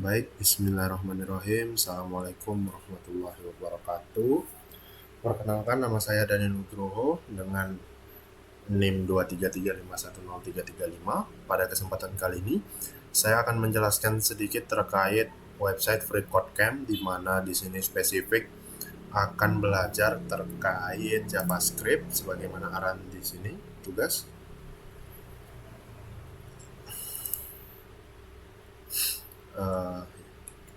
Baik, bismillahirrahmanirrahim. Assalamualaikum warahmatullahi wabarakatuh. Perkenalkan, nama saya Daniel Nugroho dengan NIM 233510335. Pada kesempatan kali ini, saya akan menjelaskan sedikit terkait website FreeCodeCamp, di mana di sini spesifik akan belajar terkait JavaScript sebagaimana arahan di sini tugas. Eh,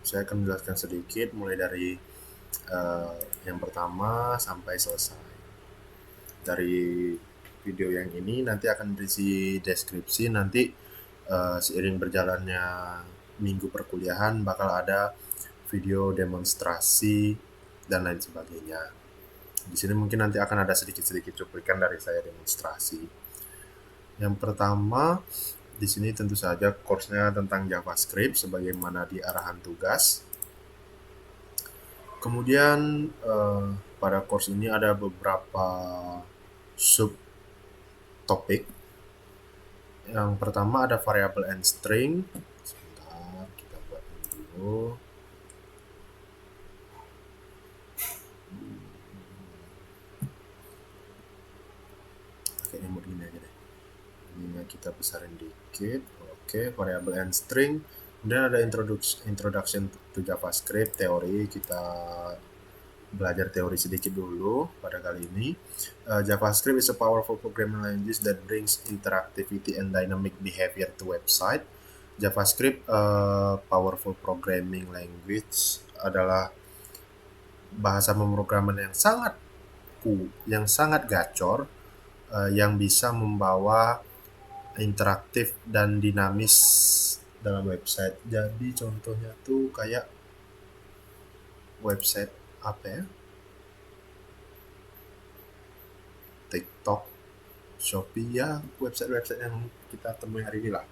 saya akan menjelaskan sedikit mulai dari yang pertama sampai selesai. Dari video yang ini nanti akan berisi deskripsi, nanti seiring berjalannya minggu perkuliahan bakal ada video demonstrasi dan lain sebagainya. Di sini mungkin nanti akan ada sedikit-sedikit cuplikan dari saya demonstrasi. Yang pertama, di sini tentu saja course-nya tentang JavaScript sebagaimana di arahan tugas. Kemudian pada course ini ada beberapa sub topik. Yang pertama ada variable and string. Sebentar, kita buat dulu. Pakai remote gini aja deh. Ini kita besarin dikit. Oke, variable and string. Kemudian ada introduction to JavaScript, teori. Kita belajar teori sedikit dulu pada kali ini. JavaScript is a powerful programming language that brings interactivity and dynamic behavior to website. JavaScript, powerful programming language, adalah bahasa pemrograman yang sangat gacor, yang bisa membawa interaktif dan dinamis dalam website. Jadi contohnya tuh kayak website apa ya? TikTok, Shopee, ya website-website yang kita temui hari ini lah.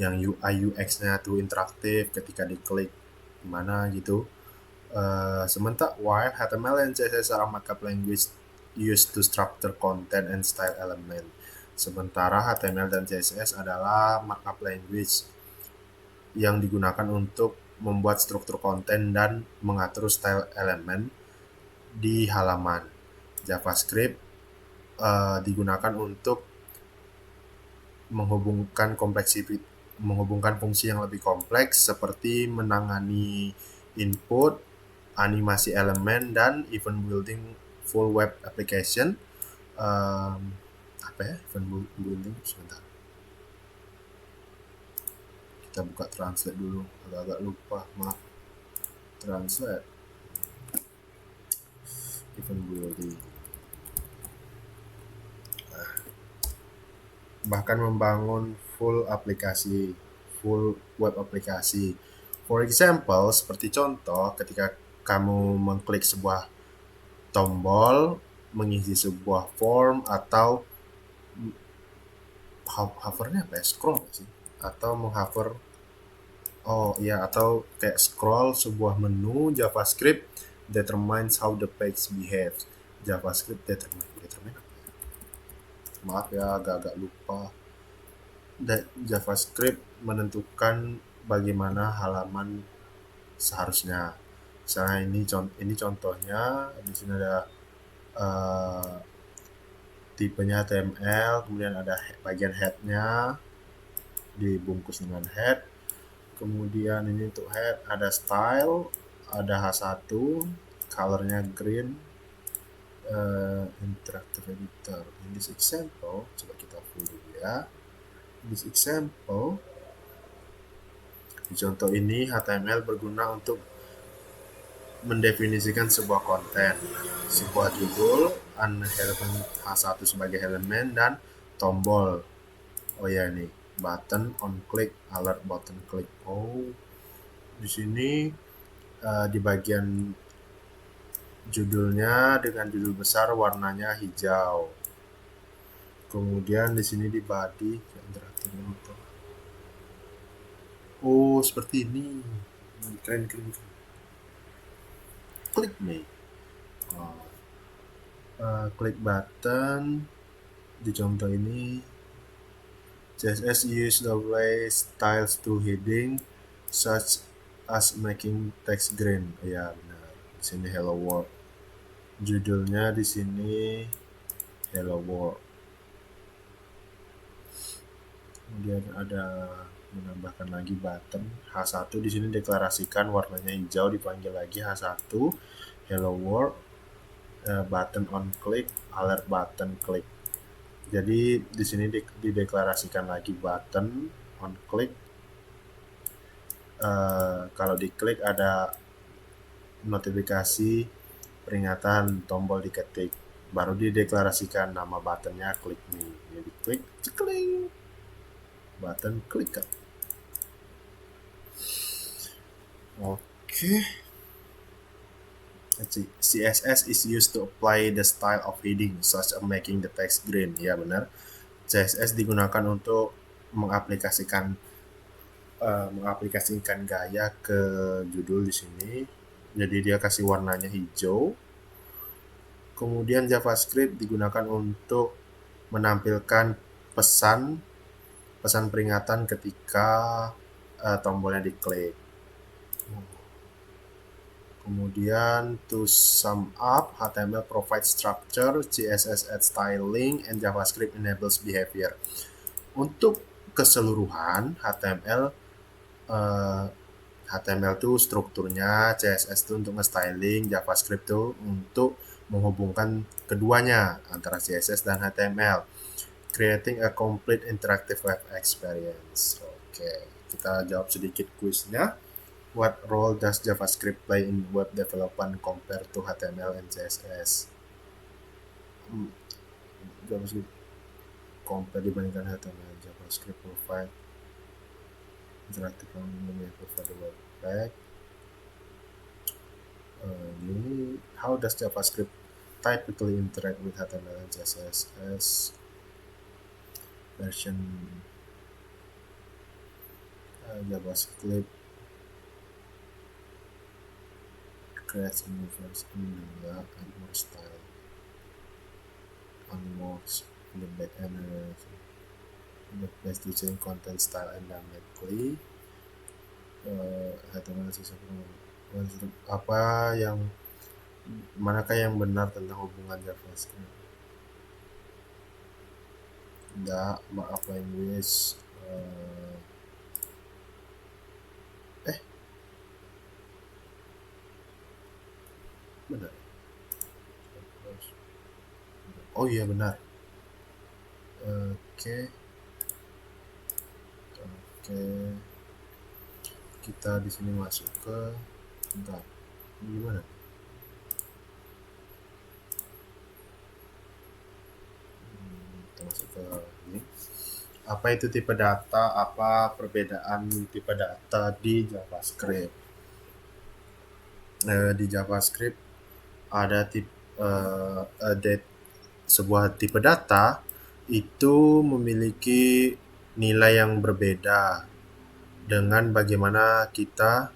Yang UI UX-nya tuh interaktif ketika diklik gimana gitu. Sementara while HTML and CSS are markup language used to structure content and style element. Sementara HTML dan CSS adalah markup language yang digunakan untuk membuat struktur konten dan mengatur style elemen di halaman. JavaScript digunakan untuk menghubungkan fungsi yang lebih kompleks seperti menangani input, animasi elemen, dan event building full web application. Event building, sebentar. Kita buka translate dulu, agak-agak lupa, maaf. Translate. Event building. Bahkan membangun full web aplikasi. For example, seperti contoh, ketika kamu mengklik sebuah tombol, mengisi sebuah form, atau hovernya apa ya? Scroll sih? Atau menghover, atau kayak scroll sebuah menu, JavaScript determines how the page behaves. JavaScript determine apa ya? Maaf ya, agak-agak lupa. JavaScript menentukan bagaimana halaman seharusnya. Misalnya ini contohnya, di sini ada tipenya HTML, kemudian ada bagian head-nya dibungkus dengan head. Kemudian ini untuk head ada style, ada H1, colornya green, interactive editor. In this example, coba kita full dulu ya. This example, di contoh ini HTML berguna untuk mendefinisikan sebuah konten, sebuah judul, elemen H1 sebagai elemen, dan tombol. Oh ya, ini button on click, alert button click. Oh, di sini di bagian judulnya dengan judul besar warnanya hijau. Kemudian di sini di body, oh seperti ini, keren. Klik nih, klik button di contoh ini. CSS use the way styles to heading. such as making text green. Ya benar. Di sini hello world. Judulnya di sini hello world. Kemudian ada menambahkan lagi button H1 di sini deklarasikan warnanya hijau, dipanggil lagi H1 hello world, button on click, alert button click. Jadi di sini dideklarasikan lagi button on click. Kalau diklik ada notifikasi peringatan tombol diketik, baru dideklarasikan nama buttonnya klik me. Jadi klik, cekling, button klik. Okay. Let's see. CSS is used to apply the style of heading, such as making the text green. Ya benar. CSS digunakan untuk mengaplikasikan gaya ke judul di sini. Jadi dia kasih warnanya hijau. Kemudian JavaScript digunakan untuk menampilkan pesan peringatan ketika tombolnya diklik. Kemudian to sum up, HTML provides structure, CSS adds styling, and JavaScript enables behavior. Untuk keseluruhan HTML itu strukturnya, CSS itu untuk nge-styling, JavaScript itu untuk menghubungkan keduanya antara CSS dan HTML, creating a complete interactive web experience. Oke, kita jawab sedikit kuisnya. What role does JavaScript play in web development compared to HTML and CSS? JavaScript compare dibandingkan HTML, JavaScript provide interactive behavior for the web pack. How does JavaScript typically interact with HTML and CSS as version JavaScript creates a new version and more style only works in the back end, the best to change content style and dynamically. HTML apa yang manakah yang benar tentang hubungan JavaScript? The markup language benar. Oh iya benar. Oke. Kita di sini masuk ke gimana? Kita masuk ke ini. Apa itu tipe data? Apa perbedaan tipe data di JavaScript? Di JavaScript ada sebuah tipe data itu memiliki nilai yang berbeda dengan bagaimana kita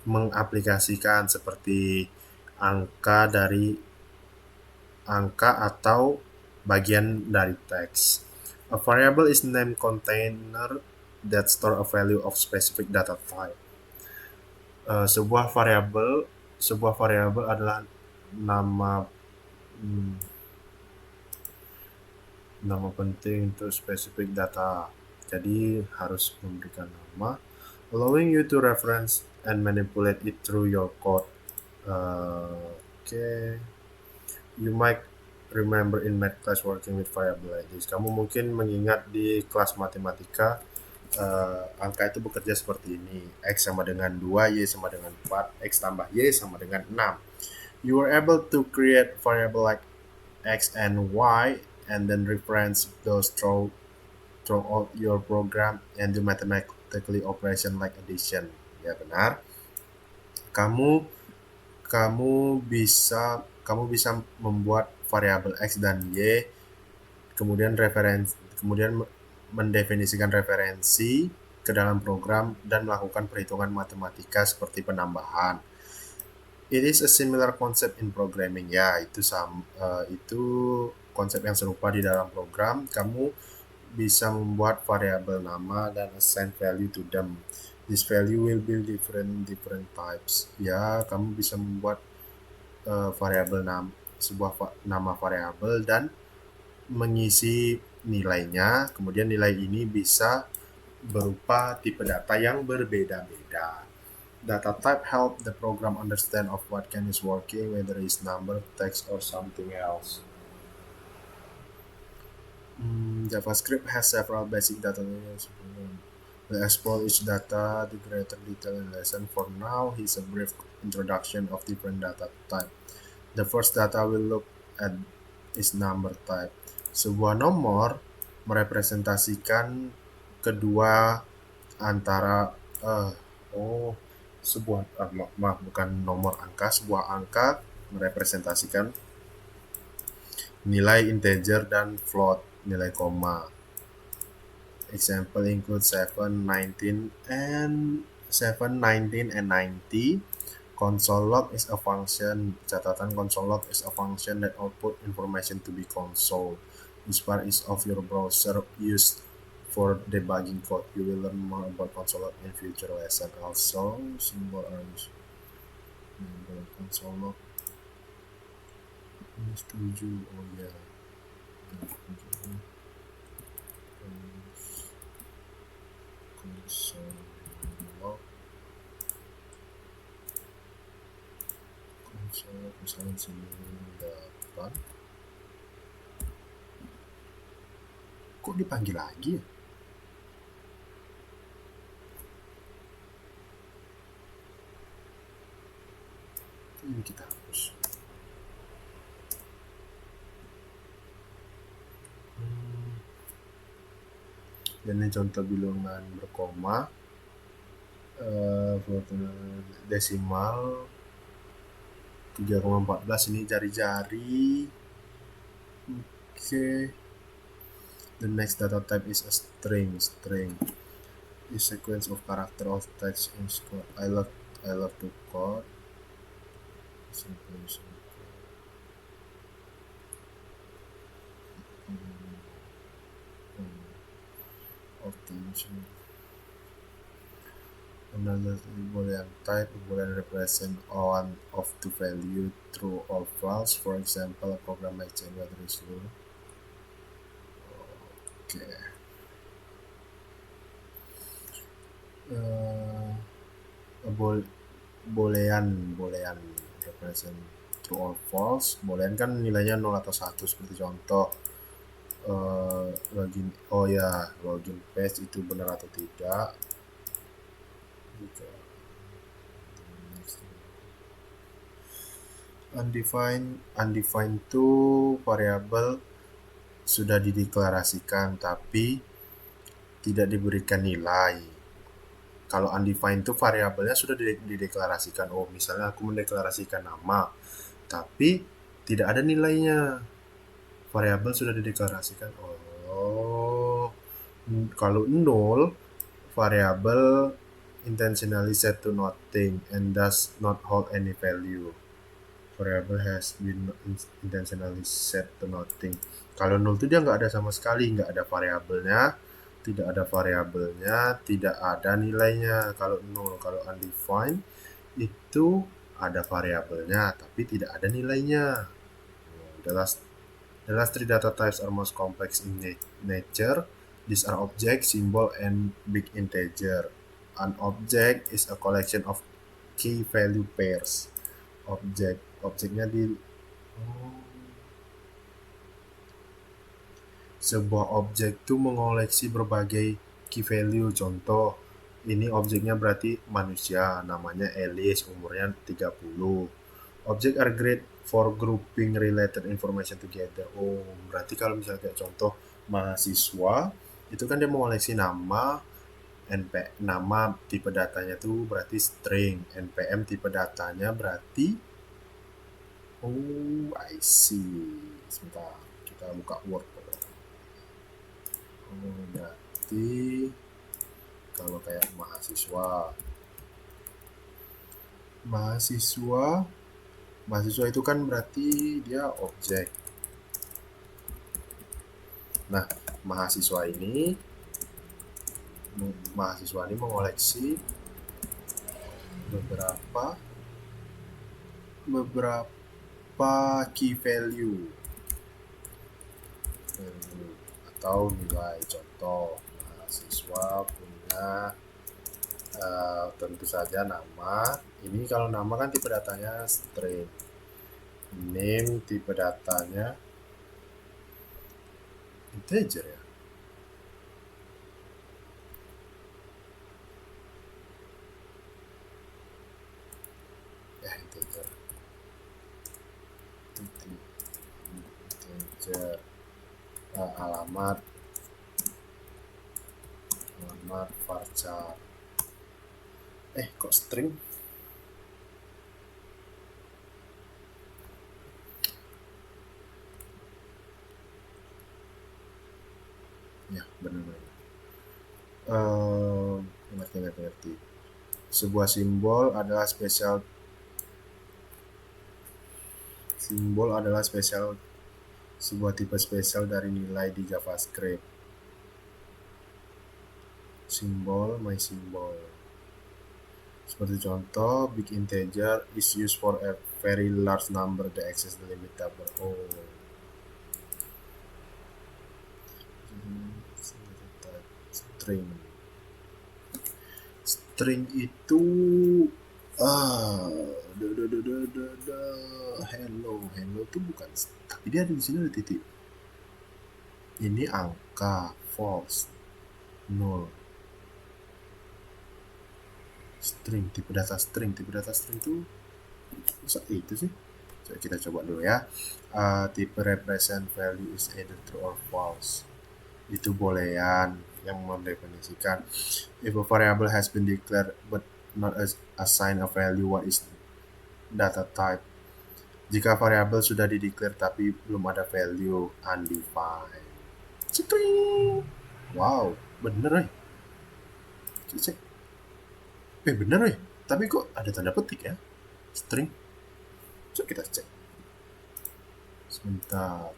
mengaplikasikan seperti angka atau bagian dari teks. A variable is named container that store a value of specific data type. Sebuah variabel adalah nama penting untuk specific data. Jadi harus memberikan nama, allowing you to reference and manipulate it through your code. You might remember in math class working with variable like this. Kamu mungkin mengingat di kelas matematika angka itu bekerja seperti ini. X sama dengan 2, Y sama dengan 4, X tambah Y sama dengan 6. You are able to create variable like X and Y and then reference those throughout your program and do mathematically operation like addition. Ya benar. Kamu bisa membuat variabel X dan Y, kemudian mendefinisikan referensi ke dalam program dan melakukan perhitungan matematika seperti penambahan. It is a similar concept in programming. Ya, itu konsep yang serupa di dalam program. Kamu bisa membuat variabel nama dan assign value to them. This value will be different types. Ya, kamu bisa membuat variabel sebuah nama variabel dan mengisi nilainya. Kemudian nilai ini bisa berupa tipe data yang berbeda-beda. Data type help the program understand of what can is working, whether it's number, text, or something else. JavaScript has several basic data types. We'll explore each data to greater detail in lesson. For now, here's a brief introduction of different data type. The first data we'll look at is number type. Sebuah nomor merepresentasikan kedua antara bukan nomor angka, sebuah angka merepresentasikan nilai integer dan float, nilai koma. Example include 7, 19, and 90. Console log is a function. Catatan console log is a function that output information to be console. This part is of your browser used for debugging code. You will learn more about console log in future lesson. Also, symbol arms. Console log. Ini setuju. Oh ya. Console log. Console misalnya sini 8. Kok dipanggil lagi ya? Ini kita hapus. Dan ini contoh bilangan berkoma, desimal 3,14, ini jari-jari. Okay. The next data type is a string. A sequence of character of text in code. I love to code. Simple. Another Boolean type, Boolean represent one of two value, true or false. For example, a program might change whether it's true. Okay. Boolean represent true or false. Boolean kan nilainya 0 atau 1 seperti contoh login page itu benar atau tidak. Undefined itu variabel sudah dideklarasikan tapi tidak diberikan nilai. Kalau undefined itu variabelnya sudah dideklarasikan. Oh, misalnya aku mendeklarasikan nama tapi tidak ada nilainya. Variabel sudah dideklarasikan. Kalau 0, variabel intentionally set to nothing and does not hold any value. Variable has been intentionally set to nothing. Kalau 0 itu dia nggak ada sama sekali, nggak ada variabelnya, tidak ada nilainya. Kalau 0, kalau undefined itu ada variabelnya tapi tidak ada nilainya. The last three data types are most complex in nature. These are object, symbol, and big integer. An object is a collection of key value pairs. Objeknya sebuah objek itu mengoleksi berbagai key value. Contoh, ini objeknya berarti manusia, namanya Alice, umurnya 30. Object are great for grouping related information together. Oh, berarti kalau misalnya kayak contoh mahasiswa, itu kan dia mengoleksi nama, nama tipe datanya tuh berarti string, npm tipe datanya berarti I see. Sebentar, kita buka Word. Berarti kalau kayak mahasiswa itu kan berarti dia objek. Nah, mahasiswa ini mengoleksi beberapa key value atau nilai. Contoh, mahasiswa punya tentu saja nama. Ini kalau nama kan tipe datanya string, name tipe datanya integer ya. Integer. Alamat varchar. Kok string? Ya, benar-benar. Ngerti. Sebuah simbol adalah spesial sebuah tipe spesial dari nilai di JavaScript. My symbol. Seperti contoh, big integer is used for a very large number that exceeds the limit table. String itu hello itu bukan, tapi dia di sini ada titik. Ini angka false, null. String, tipe data string itu itu sih. Jadi kita coba dulu ya. Tipe represent value is either true or false. Itu boolean yang mendefinisikan. If a variable has been declared but not assigned a value, what is data type? Jika variabel sudah dideklar tapi belum ada value, undefined. String. Wow, bener cek. Bener tapi kok ada tanda petik ya, string. Coba kita cek sebentar.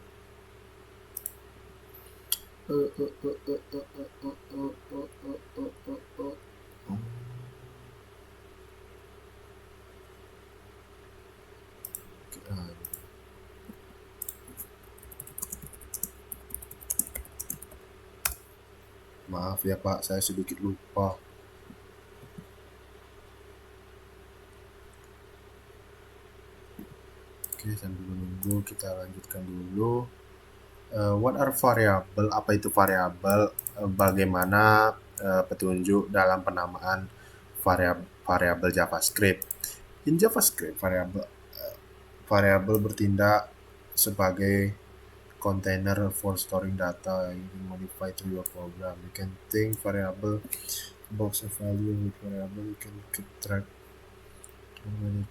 Maaf ya Pak, saya sedikit lupa. Oke, sambil menunggu kita lanjutkan dulu. What are variable? Apa itu variabel? Bagaimana petunjuk dalam penamaan variabel JavaScript? In JavaScript, variabel bertindak sebagai container for storing data you can modify through your program. You can think variable box of value with variable. You can keep track. You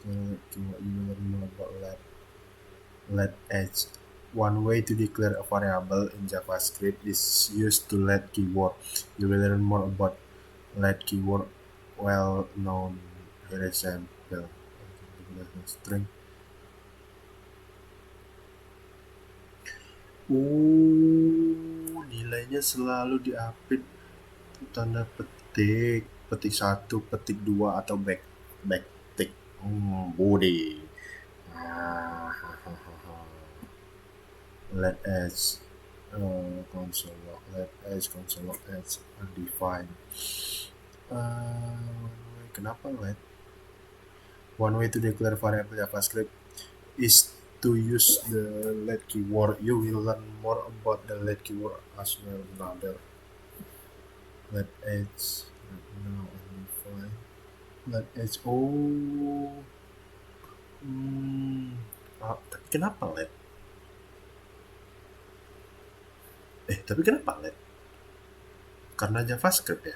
learn more about let edge. One way to declare a variable in JavaScript is used to let keyword. You will learn more about let keyword, well known. Here example. String. Nilainya selalu diupdate tanda petik 1, petik 2 atau backtick. Body. Let edge console log, undefined. Kenapa let? One way to declare variable JavaScript is to use the let keyword. You will learn more about the let keyword as well. Another let edge now undefined. Let edge. Tapi kenapa let? Tapi kenapa let? Karena JavaScript ya.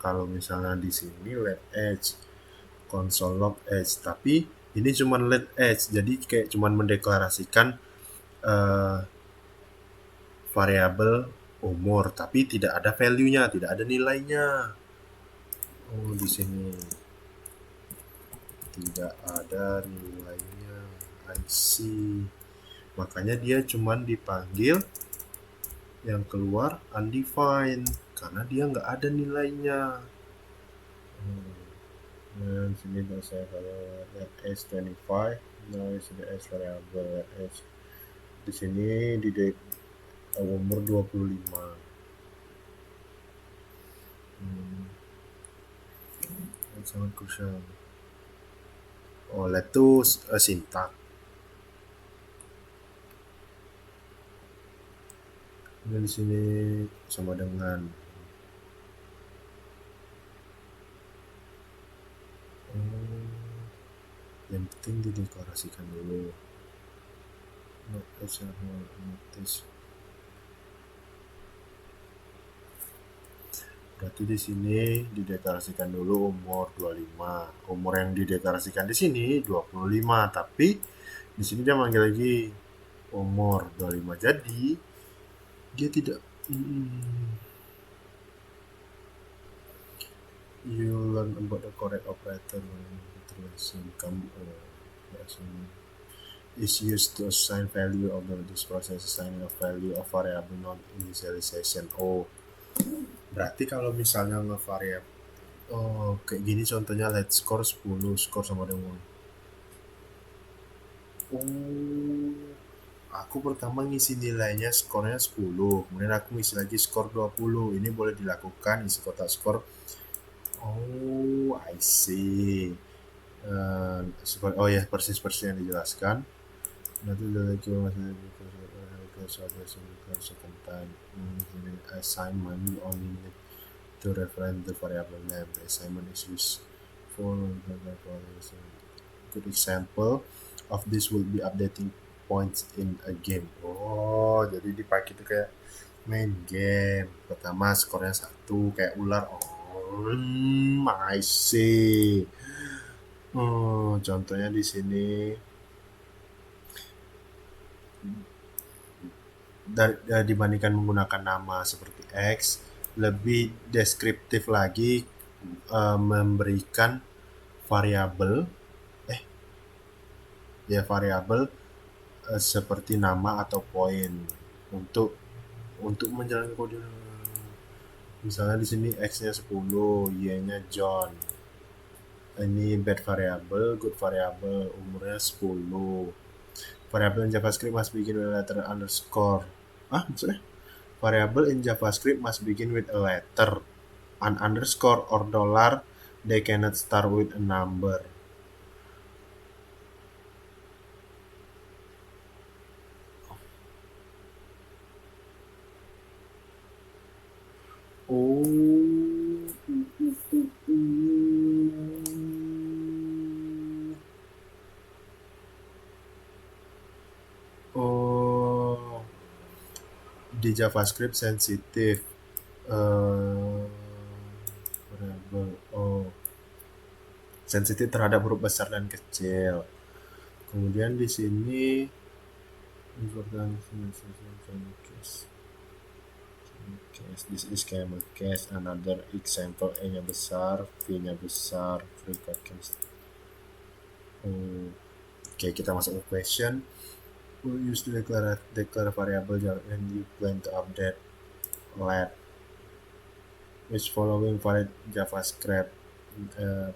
Kalau misalnya di sini let edge, console log edge, tapi ini cuma let edge, jadi kayak cuma mendeklarasikan eh, variabel umur, tapi tidak ada value-nya, tidak ada nilainya. Oh, di sini tidak ada nilainya. I see. Makanya dia cuman dipanggil yang keluar undefined karena dia nggak ada nilainya. Dan sini saya kalau let s25, now is the s variable let s di sini di umur 25. Sangat krusial. Oh, let itu sintak. Dan di sini sama dengan yang penting dideklarasikan dulu. Notice. Berarti di sini dideklarasikan dulu umur 25. Umur yang dideklarasikan di sini 25, tapi di sini dia manggil lagi umur 25. Jadi dia tidak you learn about the correct operator come is used to assign value of this process assigning a value of variable non initialization. Oh, berarti kalau misalnya nge-variable, oh kayak gini contohnya let score 10, score sama dengan aku pertama ngisi nilainya skornya 10, kemudian aku ngisi lagi skor 20. Ini boleh dilakukan isi kotak skor. Oh, I see. Oh ya, persis yang dijelaskan. Nanti lagi second time assignment only need to reference the variable name. The assignment is used for good example of this will be updating points in a game. Oh, jadi dipakai itu kayak main game. Pertama skornya 1 kayak ular. Oh, I see. Contohnya di sini dibandingkan menggunakan nama seperti X, lebih deskriptif lagi memberikan variabel variabel seperti nama atau poin untuk menjalankan kode. Misalnya di sini X-nya 10, Y-nya John. Ini bad variable, good variable, umurnya 10. Variable in JavaScript must begin with a letter underscore. Maksudnya? Variable in JavaScript must begin with a letter, an underscore, or dollar. They cannot start with a number. Oh, di JavaScript sensitif. Variable. Oh, sensitif terhadap huruf besar dan kecil. Kemudian di sini this is camel case, another example, E-nya besar, V-nya besar, Oke, kita masuk ke question. We'll use to declare variable and you plan to update let which following valid JavaScript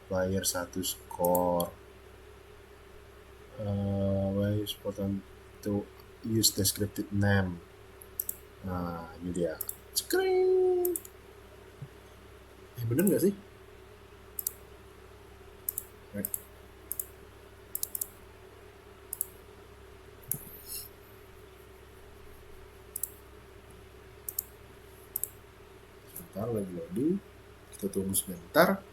player 1 score. Why is important to use descriptive name. Nah, ini dia. Screen. Bener nggak sih? Right. Sebentar lagi loading. Kita tunggu sebentar.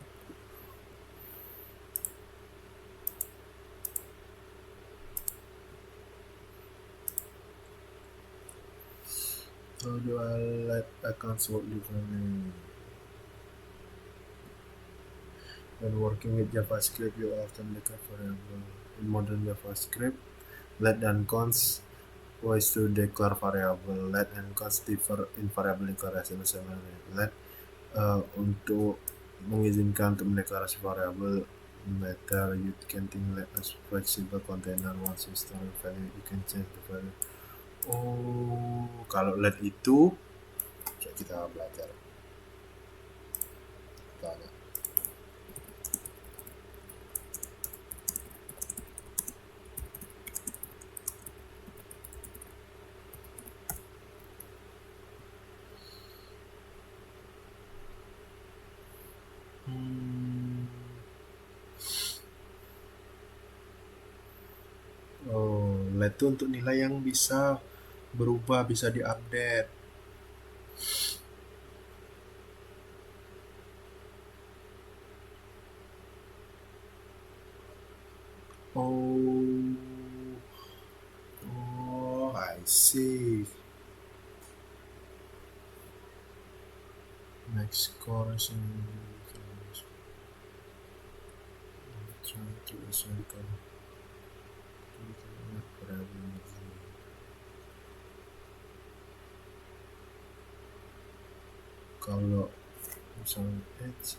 How do I let accounts work differently? When working with JavaScript, you often declare variable. In modern JavaScript, let and cons ways to declare variable let and const differ in variable declaration. Let untuk mengizinkan untuk mendeklarasi variabel later you can think let as flexible container once you store the value you can change the value. Kalau let itu kita belajar. Tanya. Let itu untuk nilai yang bisa berubah, bisa diupdate. I see. Max score is trying to assign kalau misalnya edge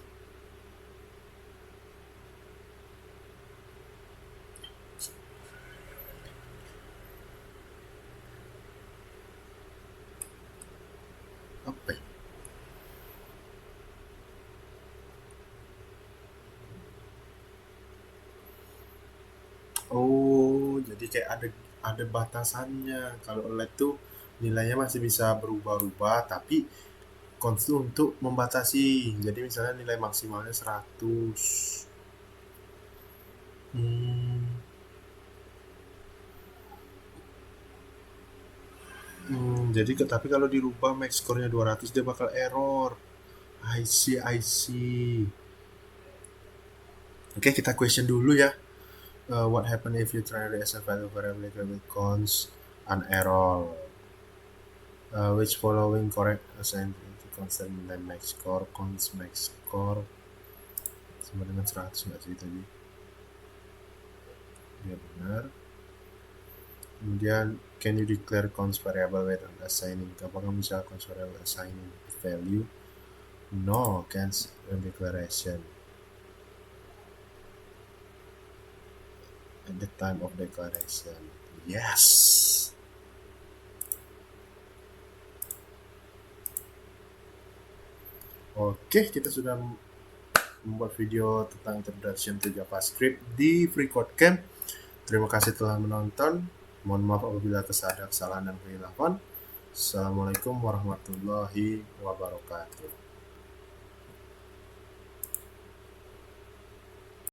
apa ya? Jadi kayak ada batasannya. Kalau LED tuh nilainya masih bisa berubah-ubah, tapi const untuk membatasi. Jadi misalnya nilai maksimalnya 100. Jadi tapi kalau dirubah max score-nya 200 dia bakal error. I see. Oke, kita question dulu ya. What happen if you try to assign value variable with const an error? Which following correct assign to constant nilai max score, const max score sama dengan 100 nggak sih tadi? Ya benar. Kemudian can you declare const variable with assigning? Apakah bisa const variable assigning value? No, can't declaration at the time of declaration. Yes. Oke, kita sudah membuat video tentang introduction to JavaScript di FreeCodeCamp. Terima kasih telah menonton. Mohon maaf apabila ada kesalahan dan kehilafan. Assalamualaikum warahmatullahi wabarakatuh.